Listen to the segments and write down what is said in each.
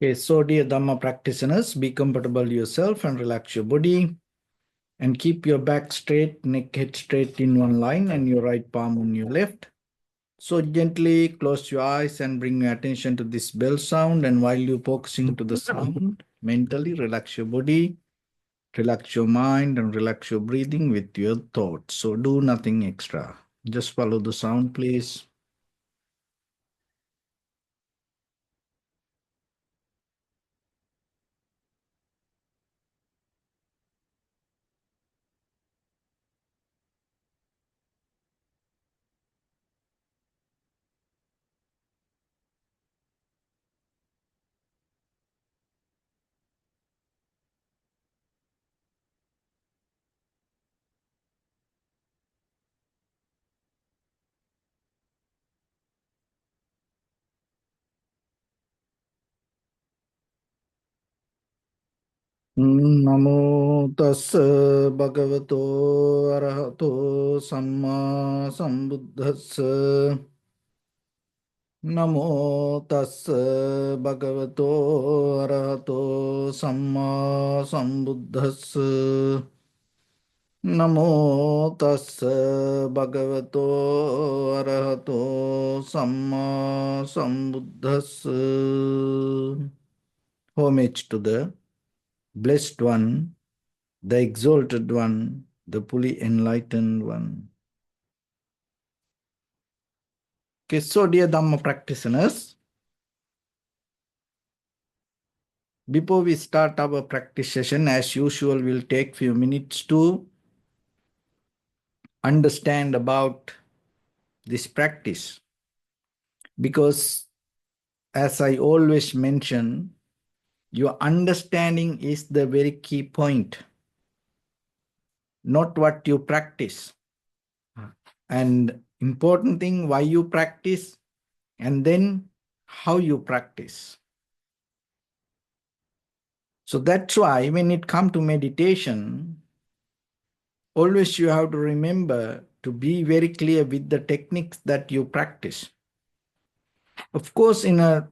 Okay, so dear Dharma practitioners, be comfortable yourself and relax your body and keep your back straight, neck head straight in one line and your right palm on your left. So gently close your eyes and bring your attention to this bell sound, and while you're focusing to the sound, mentally relax your body, relax your mind and relax your breathing with your thoughts. So do nothing extra. Just follow the sound, please. Namo tassa bhagavato arahato samma sambuddhassa. Namo tassa bhagavato arahato samma sambuddhassa. Namo tassa bhagavato arahato samma sambuddhassa. Homage to the Blessed One, the Exalted One, the fully enlightened One. Okay, so dear Dhamma practitioners, before we start our practice session, as usual, we'll take few minutes to understand about this practice. Because as I always mention, your understanding is the very key point, not what you practice. And important thing, why you practice, and then how you practice. So that's why when it comes to meditation, always you have to remember to be very clear with the techniques that you practice. Of course, in a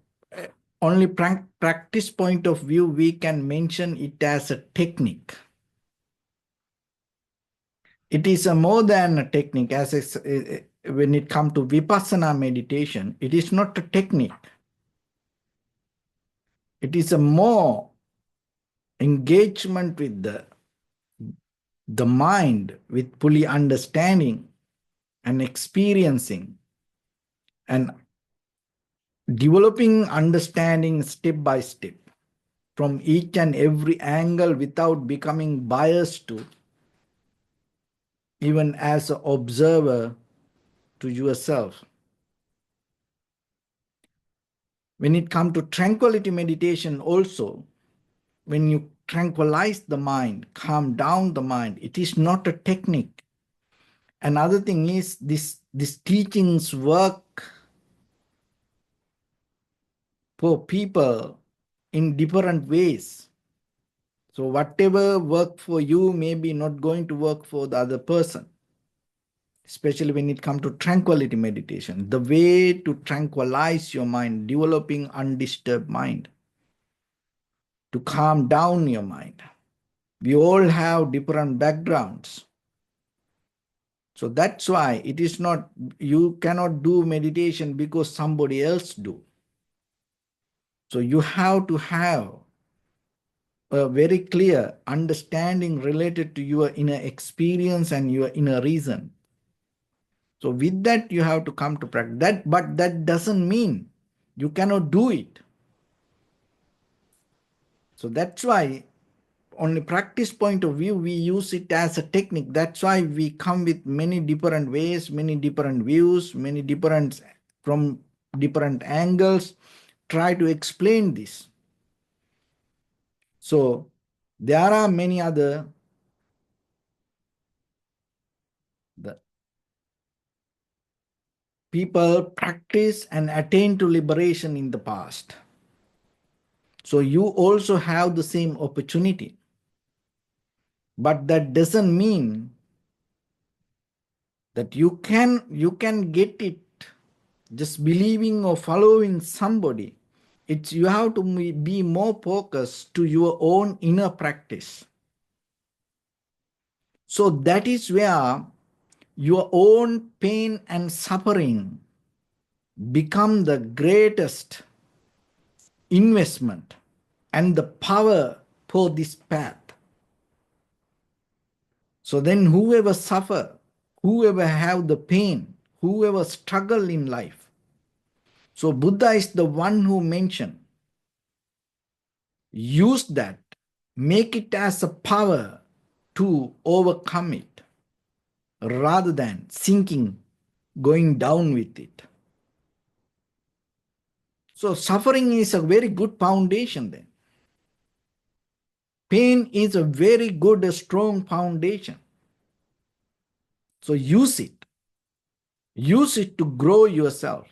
only practice point of view, we can mention it as a technique. It is a more than a technique. When it comes to vipassana meditation, it is not a technique. It is a more engagement with the mind, with fully understanding and experiencing and developing understanding step by step from each and every angle without becoming biased to, even as an observer to yourself. When it comes to tranquility meditation also, when you tranquilize the mind, calm down the mind, it is not a technique. Another thing is this teachings work for people in different ways. So whatever work for you may be not going to work for the other person, especially when it comes to tranquility meditation. The way to tranquilize your mind, developing undisturbed mind, to calm down your mind. We all have different backgrounds. So that's why it is not, you cannot do meditation because somebody else do. So you have to have a very clear understanding related to your inner experience and your inner reason. So with that, you have to come to practice. But that doesn't mean you cannot do it. So that's why, on a practice point of view, we use it as a technique. That's why we come with many different ways, many different views, many different, from different angles, try to explain this. So there are many other the people practice and attain to liberation in the past. So you also have the same opportunity. But that doesn't mean that you can get it just believing or following somebody. It's you have to be more focused to your own inner practice. So that is where your own pain and suffering become the greatest investment and the power for this path. So then whoever suffer, whoever have the pain, whoever struggle in life, so Buddha is the one who mentioned, use that, make it as a power to overcome it rather than sinking, going down with it. So suffering is a very good foundation then. Pain is a very good, strong foundation. So use it. Use it to grow yourself.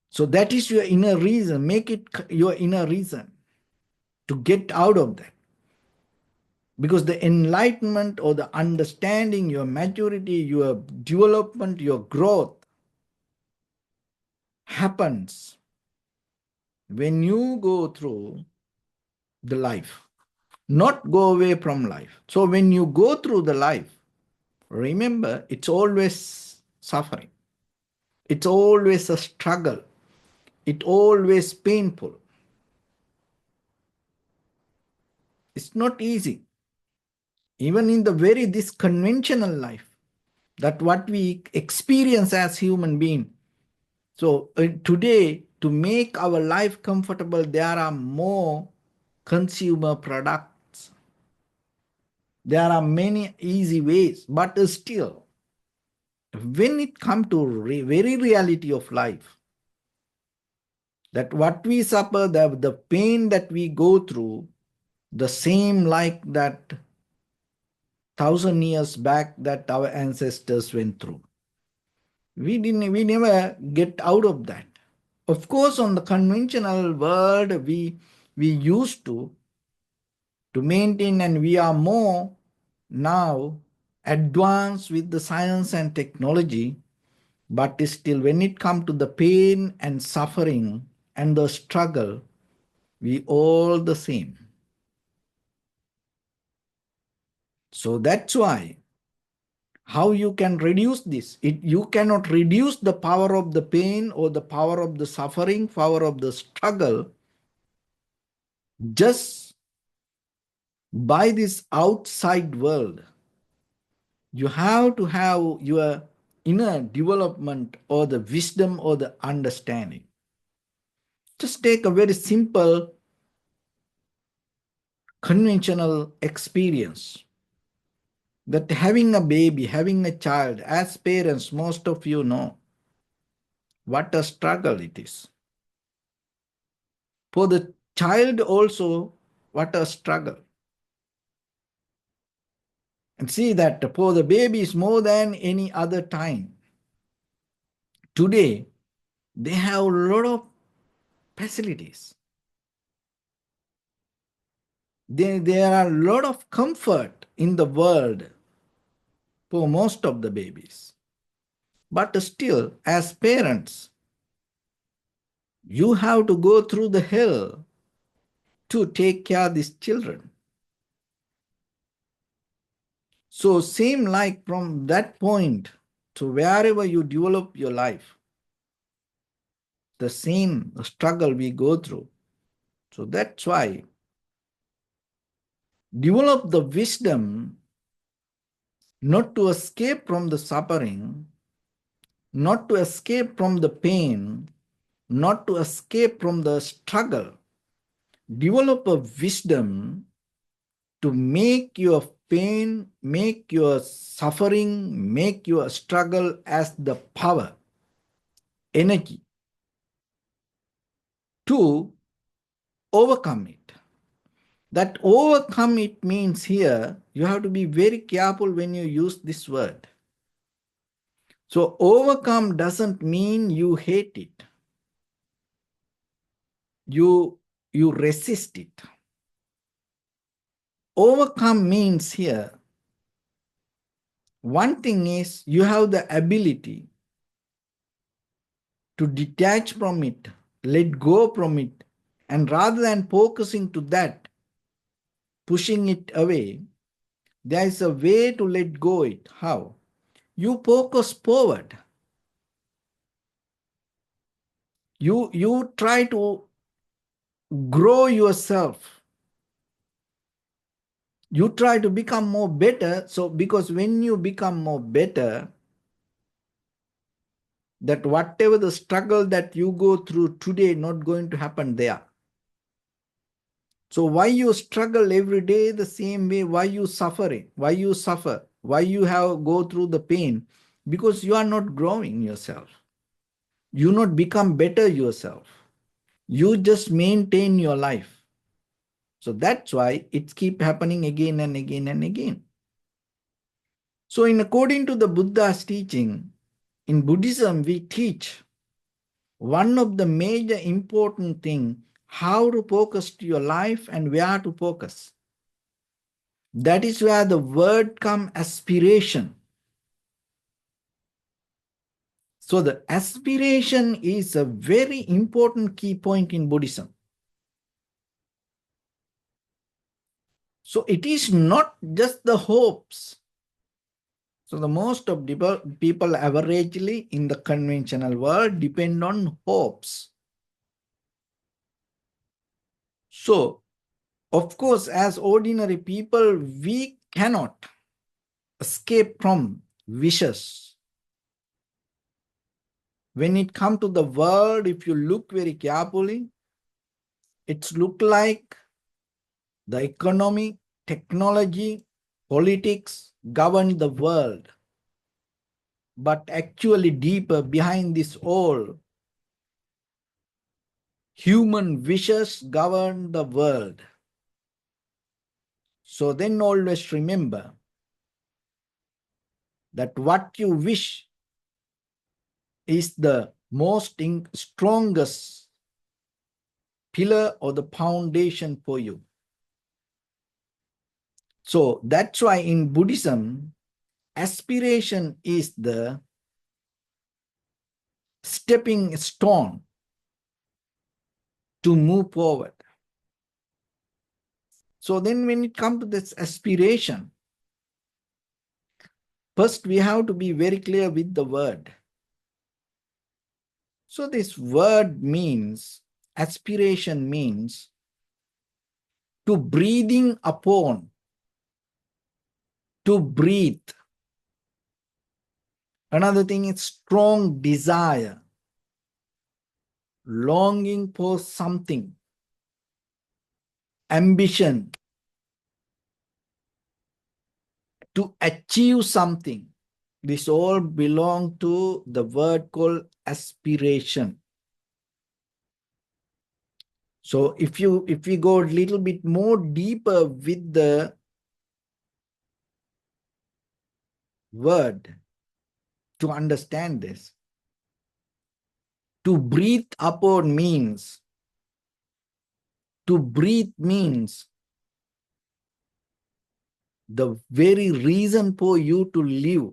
So that is your inner reason. Make it your inner reason to get out of that. Because the enlightenment or the understanding, your maturity, your development, your growth happens when you go through the life, not go away from life. So when you go through the life, remember it's always suffering. It's always a struggle. It's always painful. It's not easy. Even in the very this conventional life, that what we experience as human being. So today, to make our life comfortable, there are more consumer products. There are many easy ways, but still, when it comes to very reality of life, that what we suffer, the pain that we go through, the same like that 1,000 years back that our ancestors went through. We never get out of that. Of course, on the conventional world, we used to maintain, and we are more now advanced with the science and technology, but still when it comes to the pain and suffering and the struggle, we all the same. So that's why how you can reduce this? You cannot reduce the power of the pain or the power of the suffering, power of the struggle, just by this outside world. You have to have your inner development or the wisdom or the understanding. Just take a very simple, conventional experience that having a baby, having a child, as parents, most of you know what a struggle it is. For the child also, what a struggle. And see that for the baby is more than any other time. Today, they have a lot of facilities. There are a lot of comfort in the world for most of the babies. But still, as parents, you have to go through the hell to take care of these children. So same like from that point to wherever you develop your life, the same struggle we go through. So that's why develop the wisdom not to escape from the suffering, not to escape from the pain, not to escape from the struggle. Develop a wisdom to make your pain, make your suffering, make your struggle as the power, energy to overcome it. That overcome it means here, you have to be very careful when you use this word. So overcome doesn't mean you hate it. You resist it. Overcome means here, one thing is you have the ability to detach from it, let go from it, and rather than focusing to that, pushing it away, there is a way to let go it. How? You focus forward. You try to grow yourself. You try to become more better. So because when you become more better, that whatever the struggle that you go through today not going to happen there. So why you struggle every day the same way? Why you suffering? Why you suffer? Why you have go through the pain? Because you are not growing yourself. You not become better yourself. You just maintain your life. So that's why it keep happening again and again and again. So in according to the Buddha's teaching, in Buddhism we teach one of the major important thing, how to focus to your life and where to focus. That is where the word come aspiration. So the aspiration is a very important key point in Buddhism. So it is not just the hopes. So the most of people averagely in the conventional world depend on hopes. So of course, as ordinary people, we cannot escape from wishes. When it comes to the world, if you look very carefully, it's look like the economy, technology, politics govern the world. But actually deeper behind this all, human wishes govern the world. So then always remember that what you wish is the most strongest pillar or the foundation for you. So that's why in Buddhism, aspiration is the stepping stone to move forward. So then when it comes to this aspiration, first we have to be very clear with the word. So this word means, aspiration means to breathing upon, to breathe. Another thing is strong desire, longing for something, ambition, to achieve something. This all belong to the word called aspiration. So if we go a little bit more deeper with the word to understand this, to breathe upon means, to breathe means the very reason for you to live.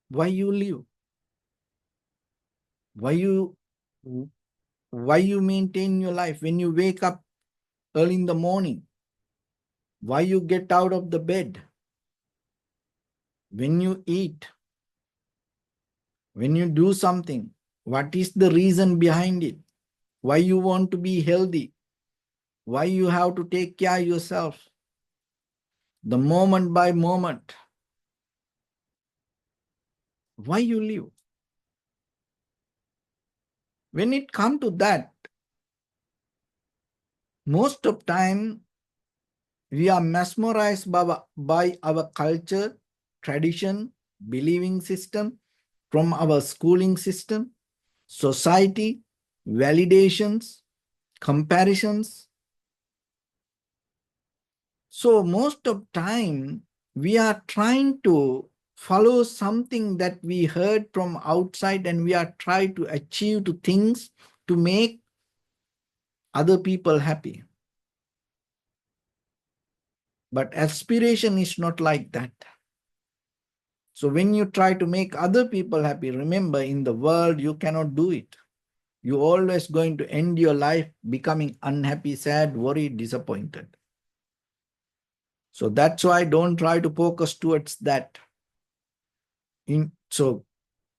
Why you live? Why you maintain your life? When you wake up early in the morning, why you get out of the bed? When you eat, when you do something, what is the reason behind it? Why you want to be healthy? Why you have to take care of yourself? The moment by moment. Why you live? When it comes to that, most of time we are mesmerized by our culture, tradition, believing system, from our schooling system, society, validations, comparisons. So most of time we are trying to follow something that we heard from outside, and we are trying to achieve to things to make other people happy. But aspiration is not like that. So when you try to make other people happy, remember, in the world you cannot do it. You're always going to end your life becoming unhappy, sad, worried, disappointed. So that's why don't try to focus towards that. So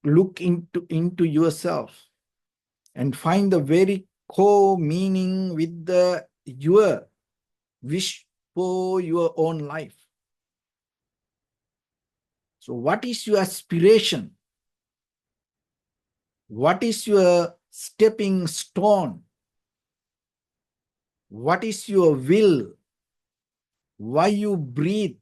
look into yourself and find the very core meaning with your wish for your own life. So what is your aspiration? What is your stepping stone? What is your will? Why you breathe?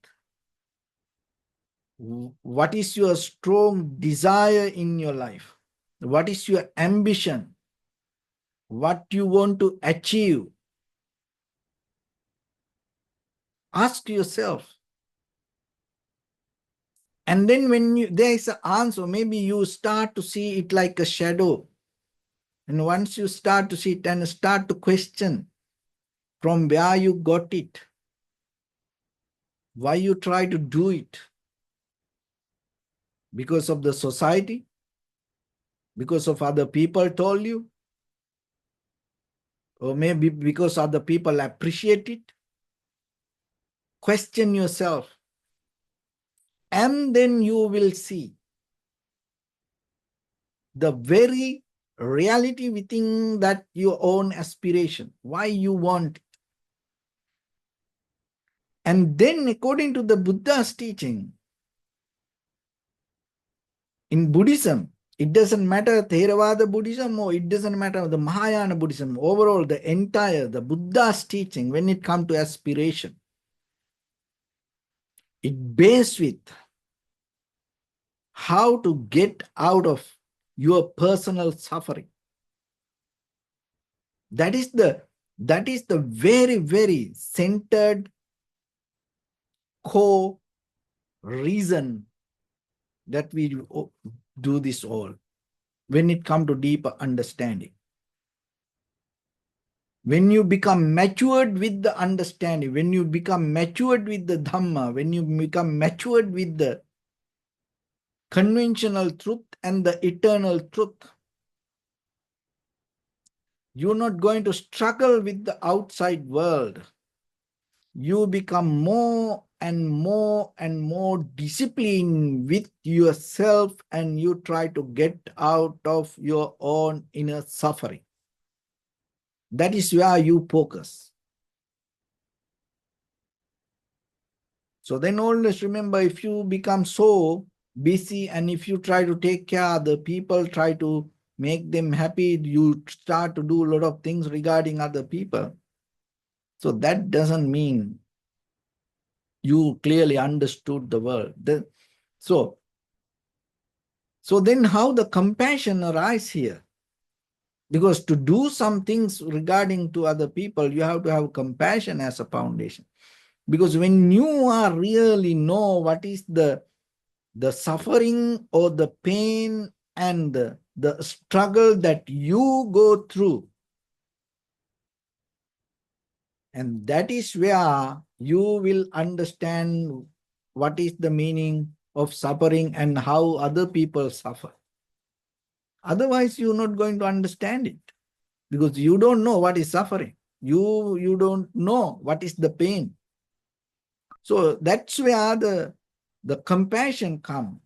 What is your strong desire in your life? What is your ambition? What you want to achieve? Ask yourself. And then when there is an answer, maybe you start to see it like a shadow. And once you start to see it and start to question from where you got it, why you try to do it, because of the society, because of other people told you, or maybe because other people appreciate it. Question yourself, and then you will see the very reality within that your own aspiration, why you want. And then according to the Buddha's teaching, in Buddhism, it doesn't matter Theravada Buddhism or it doesn't matter the Mahayana Buddhism, overall the Buddha's teaching, when it comes to aspiration, it bears with how to get out of your personal suffering. That is the very, very centered core reason that we do this all when it comes to deeper understanding. When you become matured with the understanding, when you become matured with the Dhamma, when you become matured with the conventional truth and the eternal truth, you're not going to struggle with the outside world. You become more and more and more disciplined with yourself, and you try to get out of your own inner suffering. That is where you focus. So then always remember, if you become so busy and if you try to take care of the people, try to make them happy, you start to do a lot of things regarding other people. So that doesn't mean you clearly understood the world. So then how the compassion arise here? Because to do some things regarding to other people, you have to have compassion as a foundation. Because when you are really know what is the suffering or the pain and the struggle that you go through, and that is where you will understand what is the meaning of suffering and how other people suffer. Otherwise, you're not going to understand it because you don't know what is suffering. You don't know what is the pain. So that's where the compassion comes.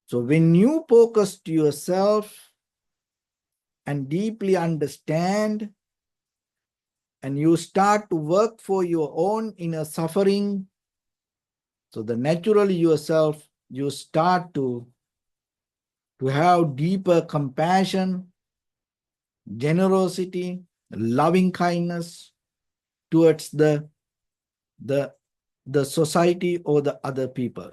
So when you focus to yourself and deeply understand, and you start to work for your own inner suffering, so the naturally yourself, you start to have deeper compassion, generosity, loving kindness towards the society or the other people.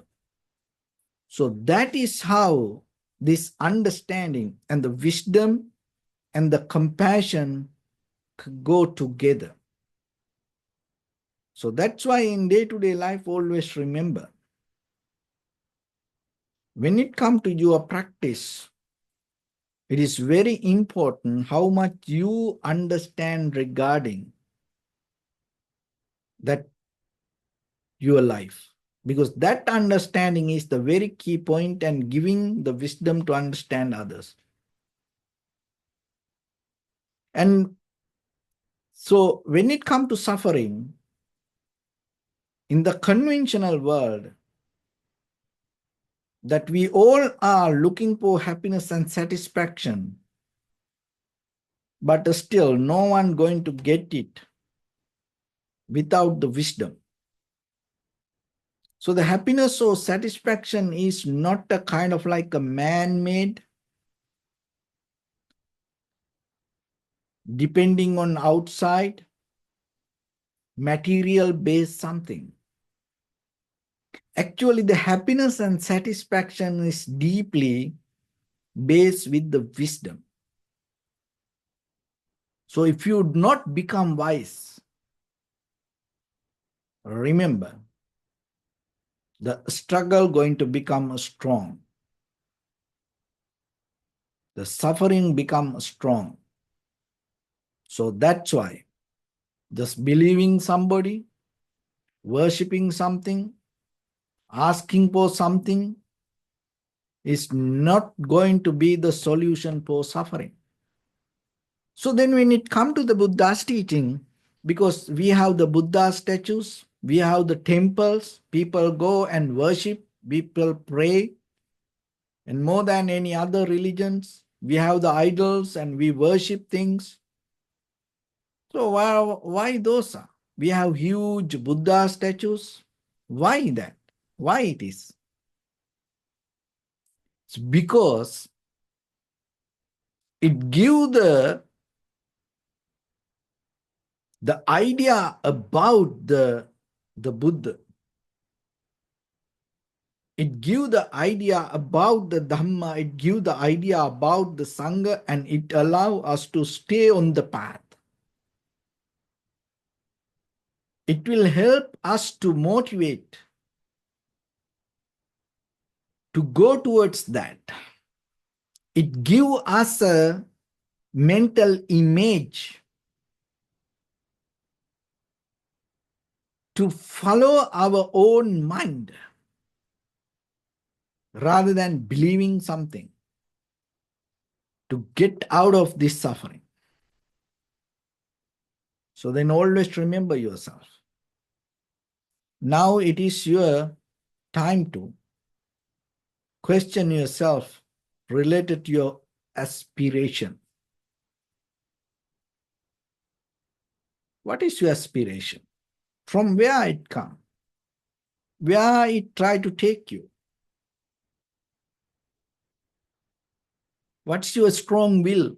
So that is how this understanding and the wisdom and the compassion go together. So that's why in day-to-day life, always remember, when it comes to your practice, it is very important how much you understand regarding that your life. Because that understanding is the very key point and giving the wisdom to understand others. And so when it comes to suffering, in the conventional world, that we all are looking for happiness and satisfaction, but still no one going to get it without the wisdom. So the happiness or satisfaction is not a kind of like a man-made, depending on outside, material-based something. Actually, the happiness and satisfaction is deeply based with the wisdom. So if you do not become wise, remember, the struggle going to become strong. The suffering becomes strong. So that's why just believing somebody, worshipping something, asking for something is not going to be the solution for suffering. So then when it comes to the Buddha's teaching, because we have the Buddha statues, we have the temples, people go and worship, people pray, and more than any other religions, we have the idols and we worship things. So why those are? We have huge Buddha statues. Why that? Why it is? It's because it gives the idea about the Buddha. It gives the idea about the Dhamma, it gives the idea about the Sangha, and it allows us to stay on the path. It will help us to motivate, to go towards that. It gives us a mental image to follow our own mind rather than believing something, to get out of this suffering. So then always remember yourself. Now it is your time to question yourself related to your aspiration. What is your aspiration? From where it comes? Where it try to take you? What's your strong will?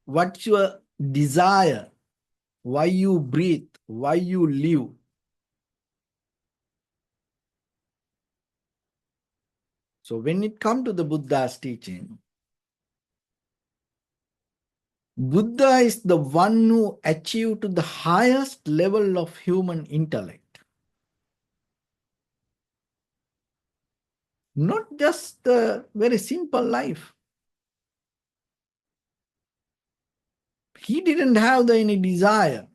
What's your desire? Why you breathe? Why you live? So when it comes to the Buddha's teaching, Buddha is the one who achieved to the highest level of human intellect. Not just a very simple life. He didn't have any desire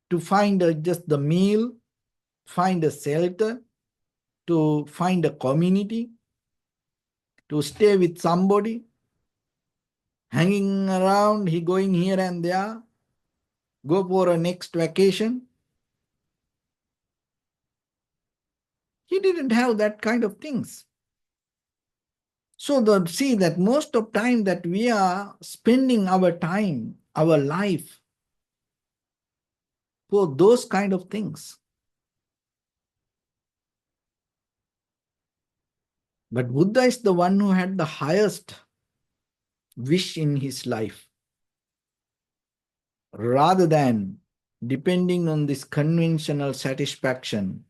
to find just the meal, find a shelter, to find a community, to stay with somebody, hanging around, he going here and there, go for a next vacation. He didn't have that kind of things. So see that most of time that we are spending our time, our life for those kind of things. But Buddha is the one who had the highest wish in his life, rather than depending on this conventional satisfaction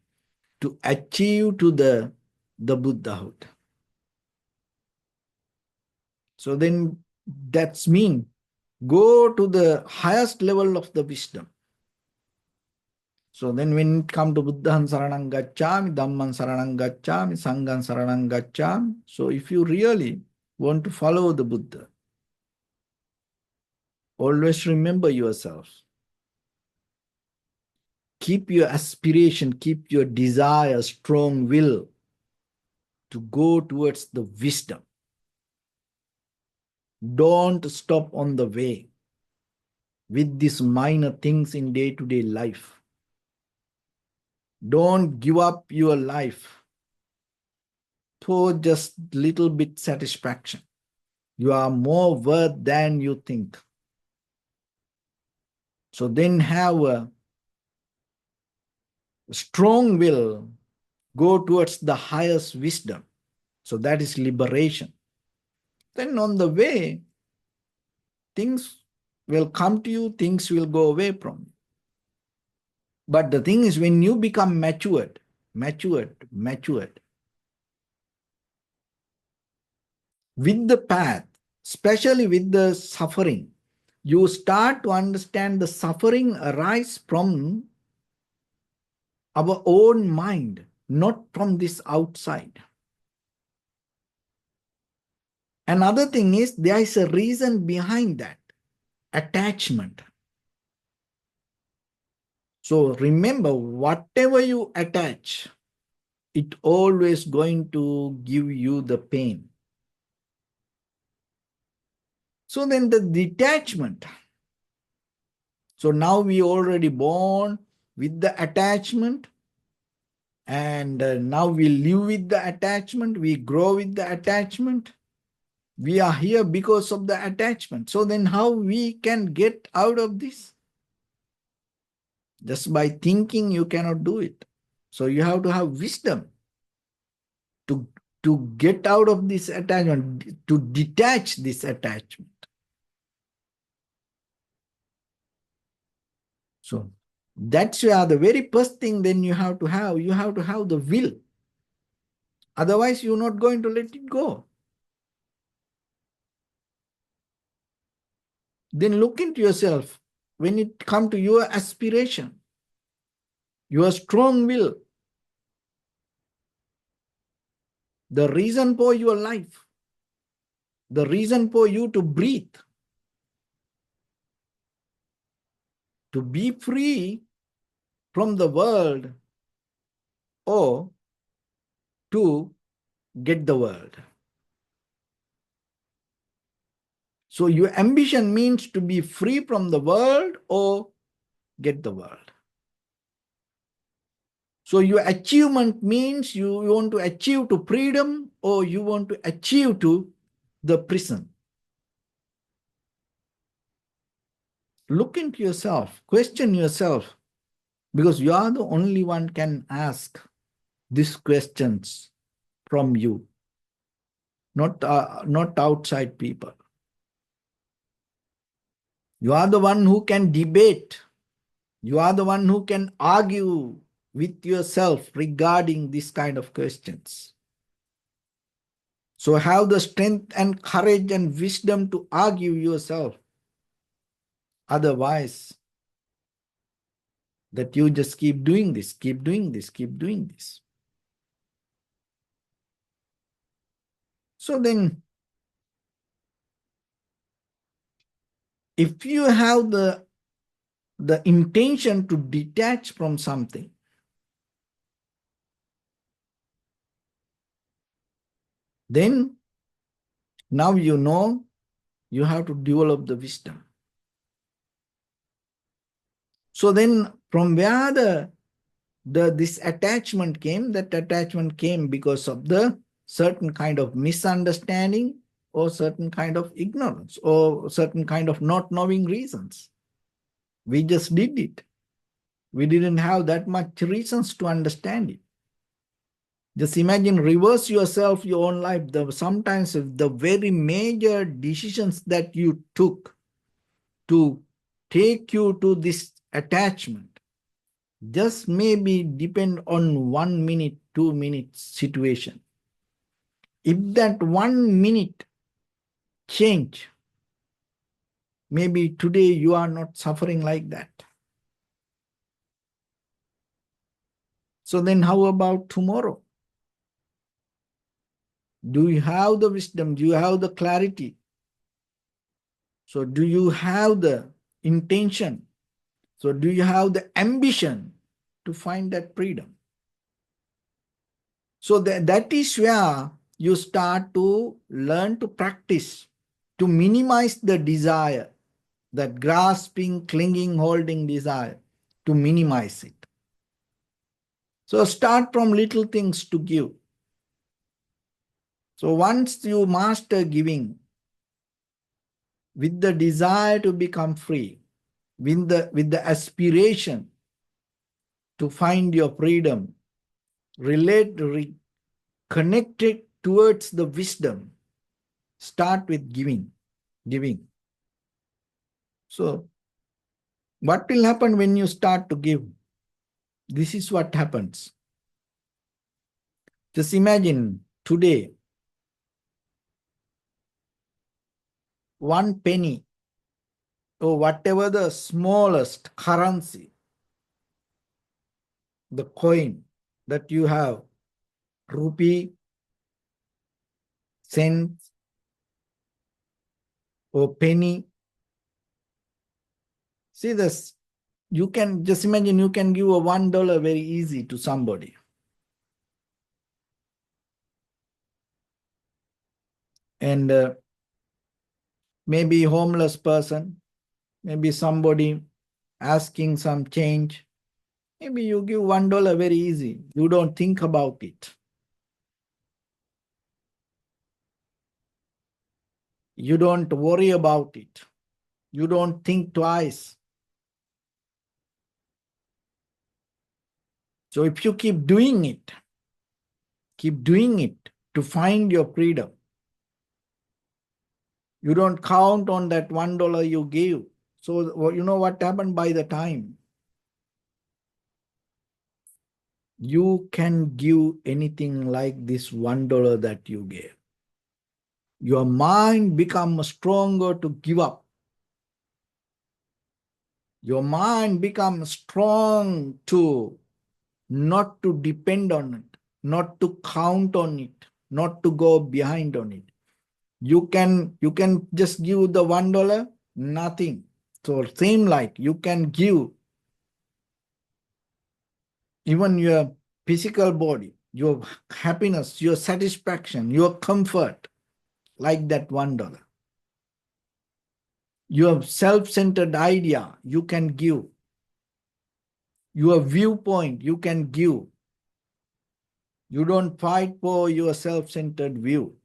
to achieve to the Buddhahood. So then that's mean go to the highest level of the wisdom. So then when it comes to Buddhahan Saranam Gacchami, Dhamman Saranam Gacchami, Sangham Saranam Gacchami. So if you really want to follow the Buddha, always remember yourself. Keep your aspiration, keep your desire, strong will to go towards the wisdom. Don't stop on the way with these minor things in day-to-day life. Don't give up your life for just little bit satisfaction. You are more worth than you think. So then have a strong will, go towards the highest wisdom. So that is liberation. Then on the way, things will come to you, things will go away from you. But the thing is, when you become matured, with the path, especially with the suffering, you start to understand the suffering arise from our own mind, not from this outside. Another thing is, there is a reason behind that, attachment. So remember, whatever you attach, it always going to give you the pain. So then the detachment. So now we already born with the attachment, and now we live with the attachment, we grow with the attachment. We are here because of the attachment. So then how we can get out of this? Just by thinking you cannot do it. So you have to have wisdom to get out of this attachment, to detach this attachment. So that's where the very first thing then you have to have the will. Otherwise, you're not going to let it go. Then look into yourself when it comes to your aspiration, your strong will, the reason for your life, the reason for you to breathe, to be free from the world or to get the world. So your ambition means to be free from the world or get the world. So your achievement means you want to achieve to freedom or you want to achieve to the prison. Look into yourself, question yourself, because you are the only one can ask these questions from you, not outside people. You are the one who can debate. You are the one who can argue with yourself regarding this kind of questions. So have the strength and courage and wisdom to argue yourself. Otherwise, that you just keep doing this, keep doing this, keep doing this. So then, if you have the intention to detach from something, then now you know you have to develop the wisdom. So then from where this attachment came, that attachment came because of the certain kind of misunderstanding or certain kind of ignorance or certain kind of not knowing reasons. We just did it. We didn't have that much reasons to understand it. Just imagine, reverse yourself, your own life. Sometimes the very major decisions that you took to take you to this attachment just maybe depend on 1 minute, 2 minutes situation. If that 1 minute change, maybe today you are not suffering like that. So then how about tomorrow? Do you have the wisdom? Do you have the clarity? So do you have the intention? So do you have the ambition to find that freedom. So that is where you start to learn to practice, to minimize the desire, that grasping, clinging, holding desire, to minimize it. So start from little things to give. So once you master giving with the desire to become free, with the aspiration to find your freedom, connected towards the wisdom, start with giving. So what will happen when you start to give? This is what happens. Just imagine today, 1 penny or whatever the smallest currency, the coin that you have, rupee, cents, or penny. See this, you can just imagine you can give a $1 very easy to somebody. And maybe homeless person, maybe somebody asking some change. Maybe you give $1 very easy. You don't think about it. You don't worry about it. You don't think twice. So if you keep doing it to find your freedom, you don't count on that $1 you gave. So you know what happened by the time? You can give anything like this $1 that you gave. Your mind becomes stronger to give up. Your mind becomes strong to not to depend on it, not to count on it, not to go behind on it. You can just give the $1, nothing. So same like you can give even your physical body, your happiness, your satisfaction, your comfort, like that $1. Your self-centered idea, you can give. Your viewpoint, you can give. You don't fight for your self-centered view.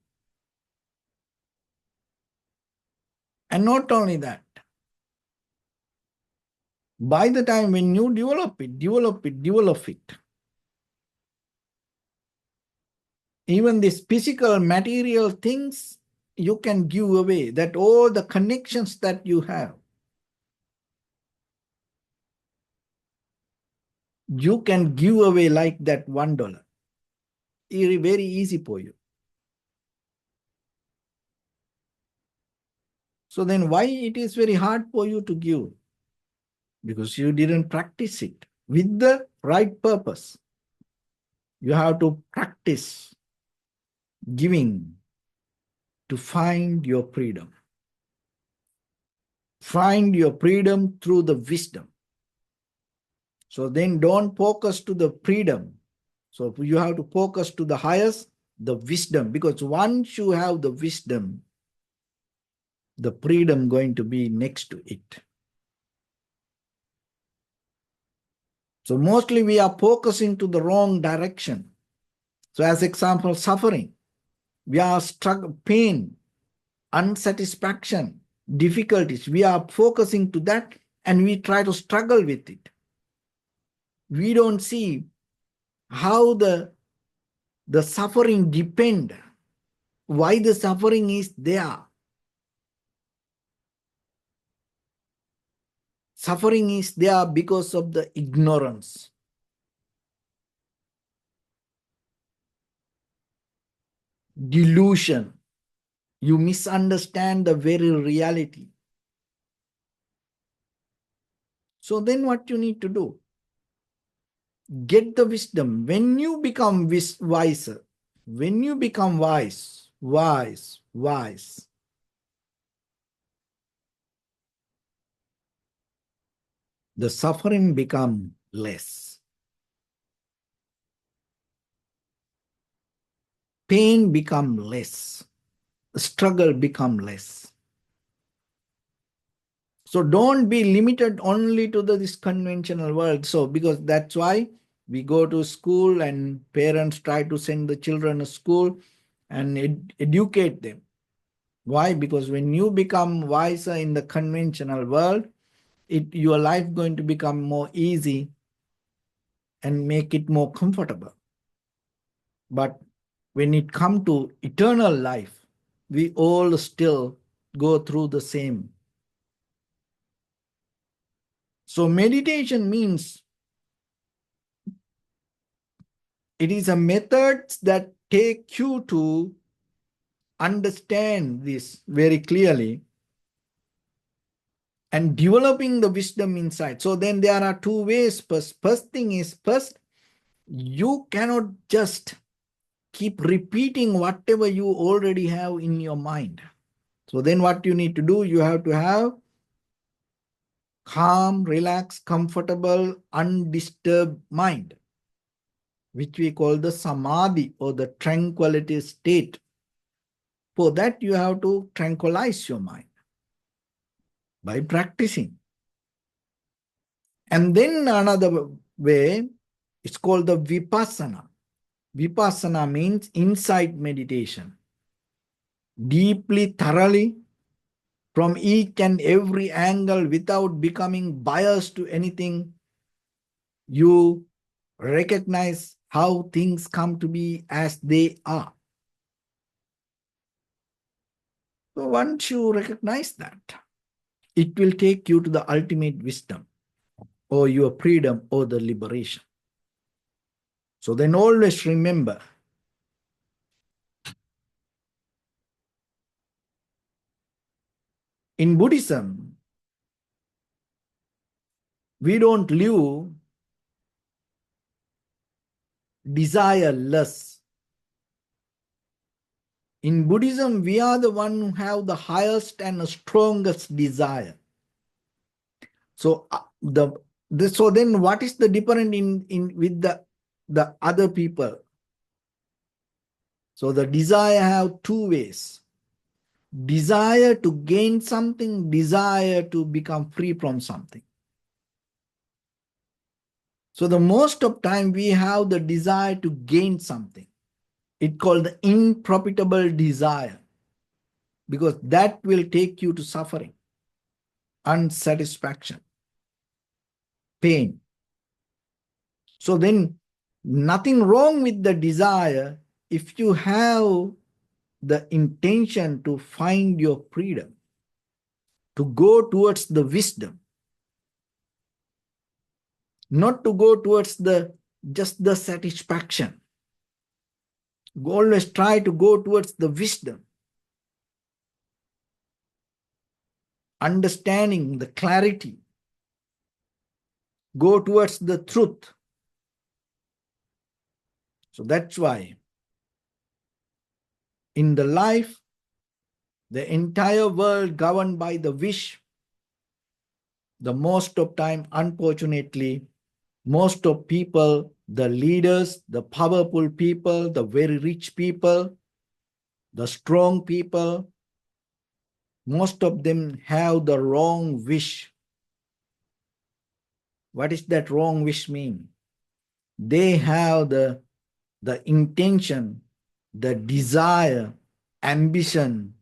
And not only that, by the time when you develop it, even these physical material things, you can give away, that all the connections that you have, you can give away like that $1. Very easy for you. So then why it is very hard for you to give? Because you didn't practice it with the right purpose. You have to practice giving to find your freedom. Find your freedom through the wisdom. So then don't focus to the freedom. So you have to focus to the highest, the wisdom, because once you have the wisdom, the freedom going to be next to it. So mostly we are focusing to the wrong direction. So as example, suffering. We are struggling, pain, unsatisfaction, difficulties. We are focusing to that and we try to struggle with it. We don't see how the suffering depend, why the suffering is there. Suffering is there because of the ignorance. Delusion. You misunderstand the very reality. So then what you need to do? Get the wisdom. When you become wiser, when you become wise, the suffering become less. pain become less, struggle become less. So don't be limited only to this conventional world. So because that's why we go to school and parents try to send the children to school and educate them. Why? Because when you become wiser in the conventional world, your life going to become more easy and make it more comfortable. But when it comes to eternal life, we all still go through the same. So meditation means it is a method that take you to understand this very clearly and developing the wisdom inside. So then there are two ways. First thing is, first, you cannot just keep repeating whatever you already have in your mind. So then what you need to do, you have to have calm, relaxed, comfortable, undisturbed mind, which we call the samadhi or the tranquility state. For that, you have to tranquilize your mind by practicing. And then another way, it's called the vipassana. Vipassana means insight meditation. Deeply, thoroughly, from each and every angle without becoming biased to anything, you recognize how things come to be as they are. So once you recognize that, it will take you to the ultimate wisdom or your freedom or the liberation. So then always remember, in Buddhism, we don't live desireless. In Buddhism, we are the one who have the highest and the strongest desire. So so then what is the difference in with the other people? So the desire have two ways. Desire to gain something, desire to become free from something. So the most of time we have the desire to gain something. It's called the unprofitable desire, because that will take you to suffering, unsatisfaction, pain. So then nothing wrong with the desire if you have the intention to find your freedom, to go towards the wisdom, not to go towards just the satisfaction. Always try to go towards the wisdom, understanding, the clarity. Go towards the truth. So that's why in the life, the entire world governed by the wish, the most of time, unfortunately, most of people, the leaders, the powerful people, the very rich people, the strong people, most of them have the wrong wish. What is that wrong wish mean? They have the intention, the desire, ambition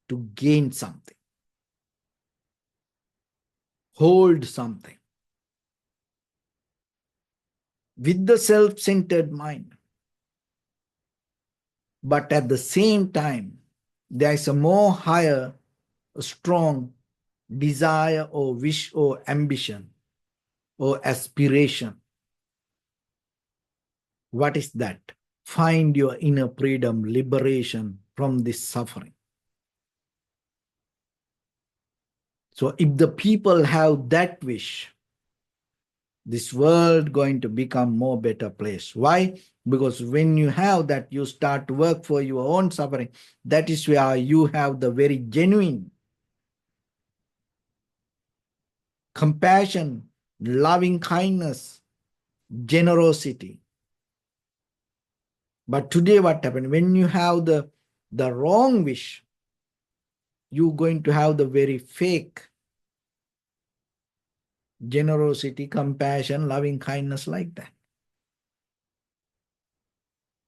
to gain something, hold something with the self-centered mind. But at the same time, there is a more higher, strong desire or wish or ambition or aspiration. What is that? Find your inner freedom, liberation from this suffering. So if the people have that wish, this world going to become more better place. Why? Because when you have that, you start to work for your own suffering. That is where you have the very genuine compassion, loving kindness, generosity. But today what happened? When you have the wrong wish, you're going to have the very fake generosity, compassion, loving kindness like that.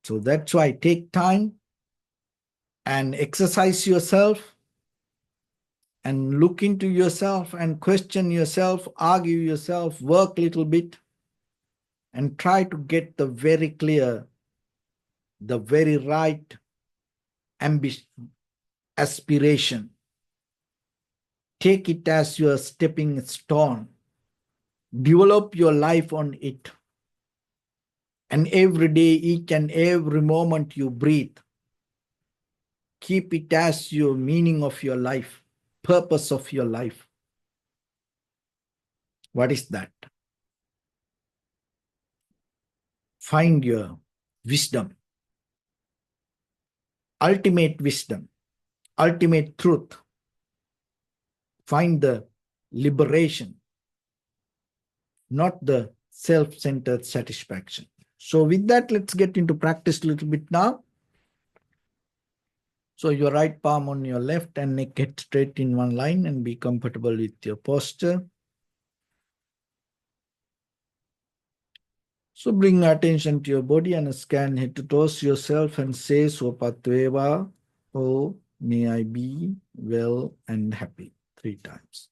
So that's why take time and exercise yourself and look into yourself and question yourself, argue yourself, work a little bit and try to get the very clear, the very right ambition, aspiration. Take it as your stepping stone. Develop your life on it. And every day, each and every moment you breathe, keep it as your meaning of your life, purpose of your life. What is that? Find your wisdom, wisdom, ultimate truth. Find the liberation, not the self-centered satisfaction. So with that, let's get into practice a little bit now. So your right palm on your left and neck head straight in one line and be comfortable with your posture. So bring attention to your body and scan head to toes yourself and say Sopatveva, oh, may I be well and happy 3 times.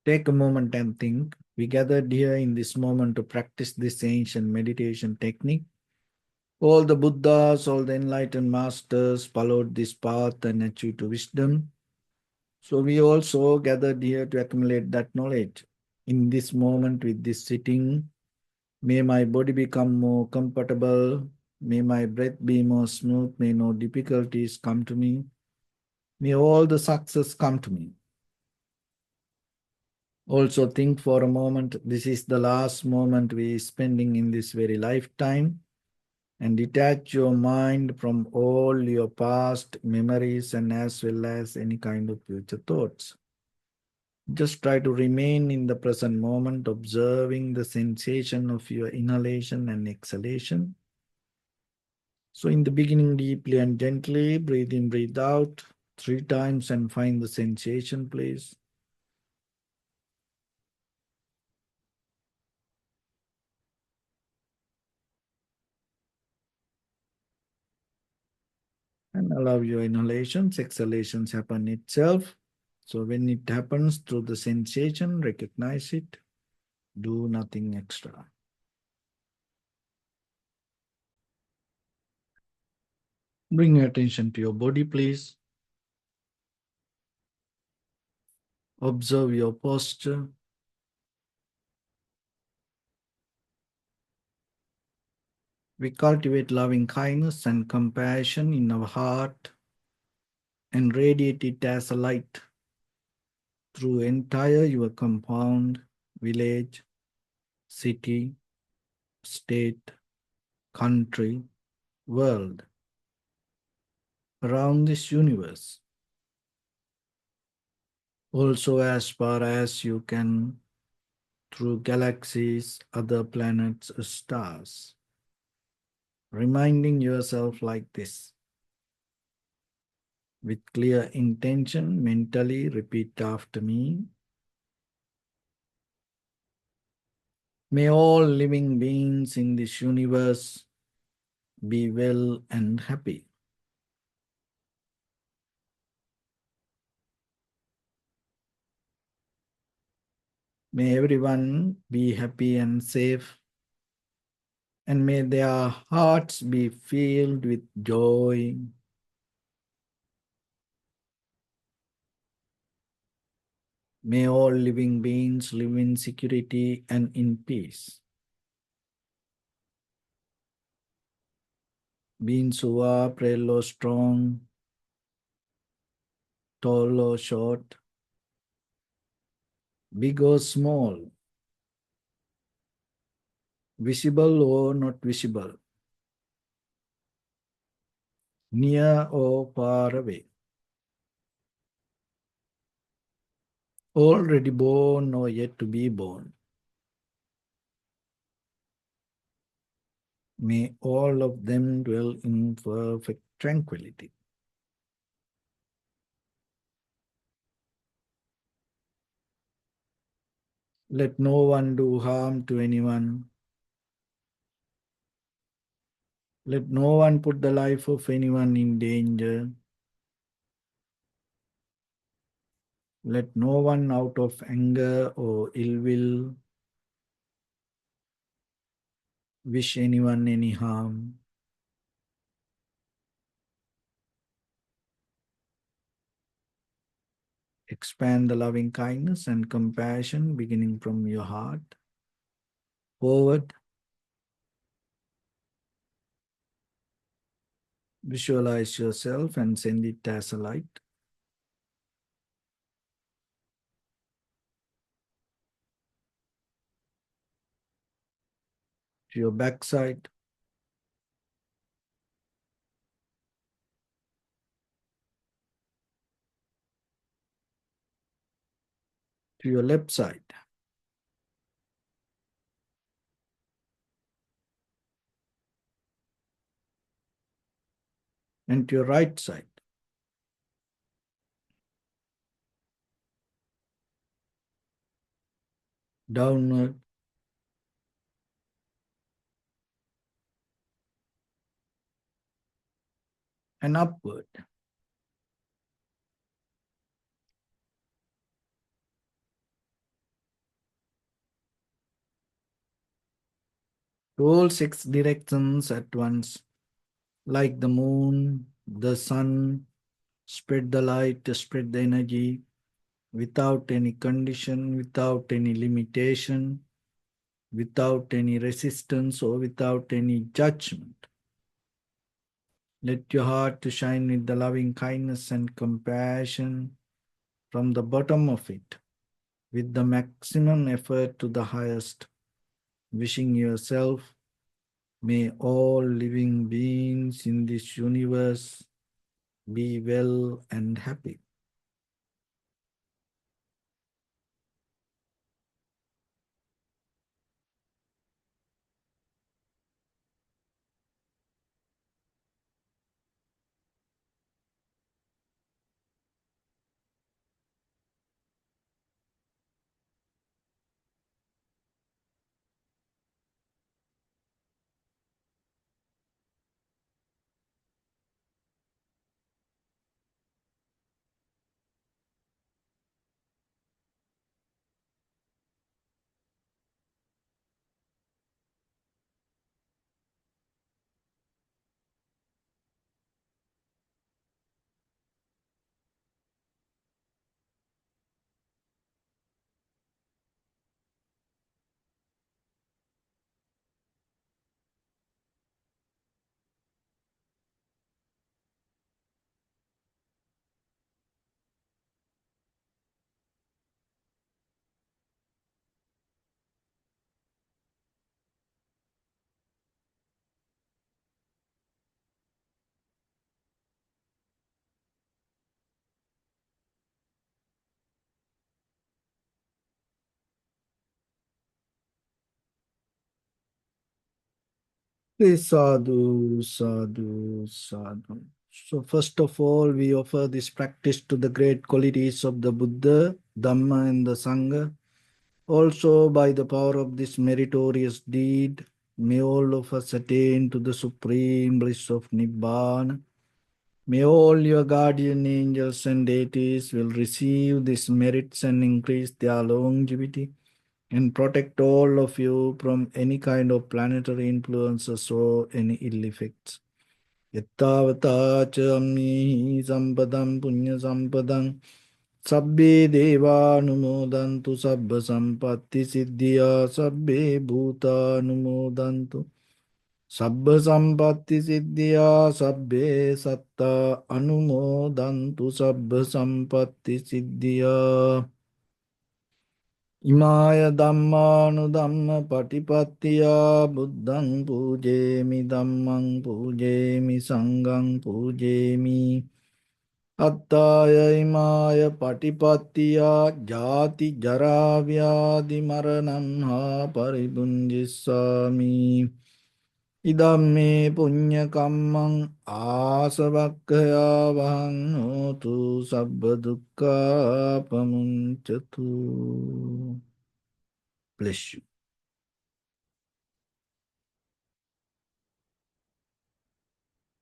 Take a moment and think. We gathered here in this moment to practice this ancient meditation technique. All the Buddhas, all the enlightened masters followed this path and achieved wisdom. So we also gathered here to accumulate that knowledge. In this moment with this sitting, may my body become more comfortable. May my breath be more smooth. May no difficulties come to me. May all the success come to me. Also think for a moment, this is the last moment we are spending in this very lifetime, and detach your mind from all your past memories and as well as any kind of future thoughts. Just try to remain in the present moment, observing the sensation of your inhalation and exhalation. So in the beginning, deeply and gently, breathe in, breathe out 3 times and find the sensation, please. And allow your inhalations, exhalations happen itself. So when it happens through the sensation, recognize it. Do nothing extra. Bring your attention to your body, please. Observe your posture. We cultivate loving kindness and compassion in our heart and radiate it as a light through entire your compound, village, city, state, country, world, around this universe. Also as far as you can through galaxies, other planets, stars. Reminding yourself like this. With clear intention, mentally repeat after me. May all living beings in this universe be well and happy. May everyone be happy and safe, and may their hearts be filled with joy. May all living beings live in security and in peace. Beings who are frail or strong, tall or short, big or small, visible or not visible, near or far away, already born or yet to be born. May all of them dwell in perfect tranquility. Let no one do harm to anyone. Let no one put the life of anyone in danger. Let no one out of anger or ill will wish anyone any harm. Expand the loving kindness and compassion beginning from your heart forward. Visualize yourself and send it as a light to your backside, to your left side, and to your right side. Downward and upward. To all six directions at once, like the moon, the sun, spread the light, spread the energy without any condition, without any limitation, without any resistance or without any judgment. Let your heart to shine with the loving kindness and compassion from the bottom of it, with the maximum effort to the highest, wishing yourself, may all living beings in this universe be well and happy. Please sadhu, sadhu, sadhu. So first of all, we offer this practice to the great qualities of the Buddha, Dhamma and the Sangha. Also by the power of this meritorious deed, may all of us attain to the supreme bliss of Nibbana. May all your guardian angels and deities will receive these merits and increase their longevity and protect all of you from any kind of planetary influences or any ill effects. Yattavata cha ammi sampadam punya sampadam sabbe deva numodantu sabba sampatti siddhya sabbe bhuta numodantu sabba sampatti siddhya sabbe satta anumodantu, sabba sampatti siddhya. Sabbe satta anumodantu, sabba sampatti siddhya. Sabbe satta anumodantu, sabba sampatti siddhya. Sabbe satta anumodantu, sabba sampatti siddhya. Sabbe satta anumodantu, sabba sampatti siddhya. Sabbe satta anumodantu, sabba sampatti siddhya. Sabbe satta anumodantu, sabba sampatti siddhya. ඉමාය ධම්මානු ධම්ම පටිපත්තියා බුද්ධං පූජේමි ධම්මං පූජේමි සංඝං පූජේමි අත්තාය ඉමාය පටිපත්තියා ජාති ජරා ව්‍යාධි මරණං හා පරිබුංජිස්සාමි ඉදම්මේ පුඤ්ඤ කම්මං ආසවක්ඛයා වහං හෝතු සබ්බ දුක්ඛා පමුංචතු. Bless you.